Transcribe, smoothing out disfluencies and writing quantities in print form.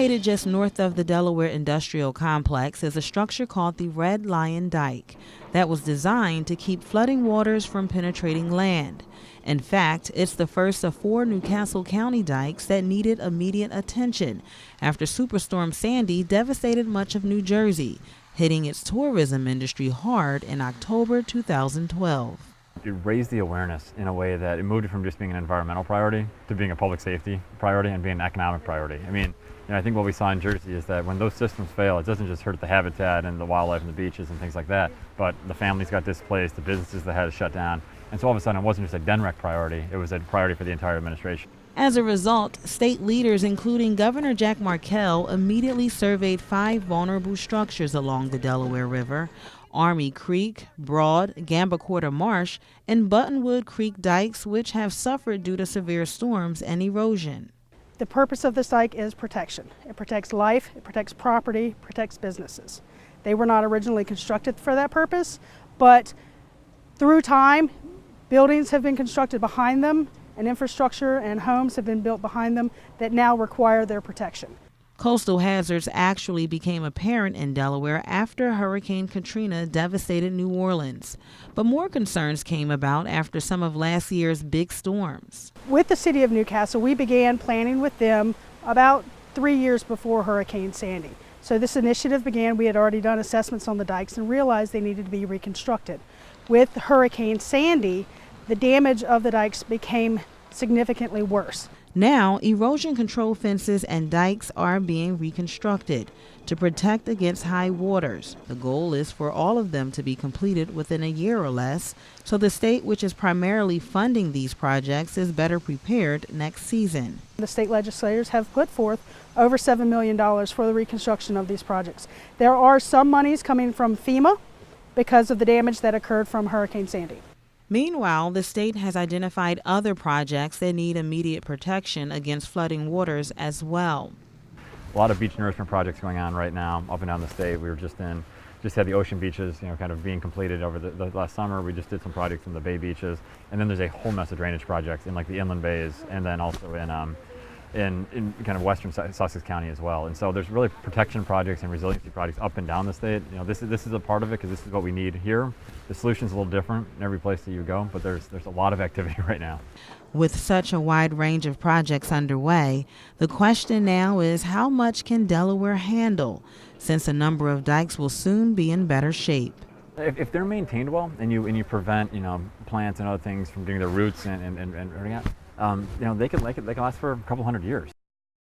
Located just north of the Delaware Industrial Complex is a structure called the Red Lion Dike that was designed to keep flooding waters from penetrating land. In fact, it's the first of 4 Newcastle County dikes that needed immediate attention after Superstorm Sandy devastated much of New Jersey, hitting its tourism industry hard in October 2012. It raised the awareness in a way that it moved it from just being an environmental priority to being a public safety priority and being an economic priority. I mean, I think what we saw in Jersey is that when those systems fail, it doesn't just hurt the habitat and the wildlife and the beaches and things like that, but the families got displaced, the businesses that had to shut down. And so all of a sudden, it wasn't just a DENREC priority, it was a priority for the entire administration. As a result, state leaders, including Governor Jack Markell, immediately surveyed 5 vulnerable structures along the Delaware River: Army Creek, Broad, Gambacorta Marsh, and Buttonwood Creek dikes, which have suffered due to severe storms and erosion. The purpose of this dike is protection. It protects life, it protects property, protects businesses. They were not originally constructed for that purpose, but through time, buildings have been constructed behind them, and infrastructure and homes have been built behind them that now require their protection. Coastal hazards actually became apparent in Delaware after Hurricane Katrina devastated New Orleans. But more concerns came about after some of last year's big storms. With the City of Newcastle, we began planning with them about 3 years before Hurricane Sandy. So this initiative began. We had already done assessments on the dikes and realized they needed to be reconstructed. With Hurricane Sandy, the damage of the dikes became significantly worse. Now, erosion control fences and dikes are being reconstructed to protect against high waters. The goal is for all of them to be completed within a year or less, so the state, which is primarily funding these projects, is better prepared next season. The state legislators have put forth over $7 million for the reconstruction of these projects. There are some monies coming from FEMA because of the damage that occurred from Hurricane Sandy. Meanwhile, the state has identified other projects that need immediate protection against flooding waters as well. A lot of beach nourishment projects going on right now up and down the state. We were just had the ocean beaches, kind of being completed over the last summer. We just did some projects in the bay beaches, and then there's a whole mess of drainage projects in like the inland bays, and then also in kind of western Sussex County as well. And so there's really protection projects and resiliency projects up and down the state. This is a part of it because this is what we need here. The solution's a little different in every place that you go, but there's a lot of activity right now. With such a wide range of projects underway, the question now is how much can Delaware handle, since a number of dikes will soon be in better shape. If they're maintained well and you prevent plants and other things from getting their roots and hurting out, they can last for a couple hundred years.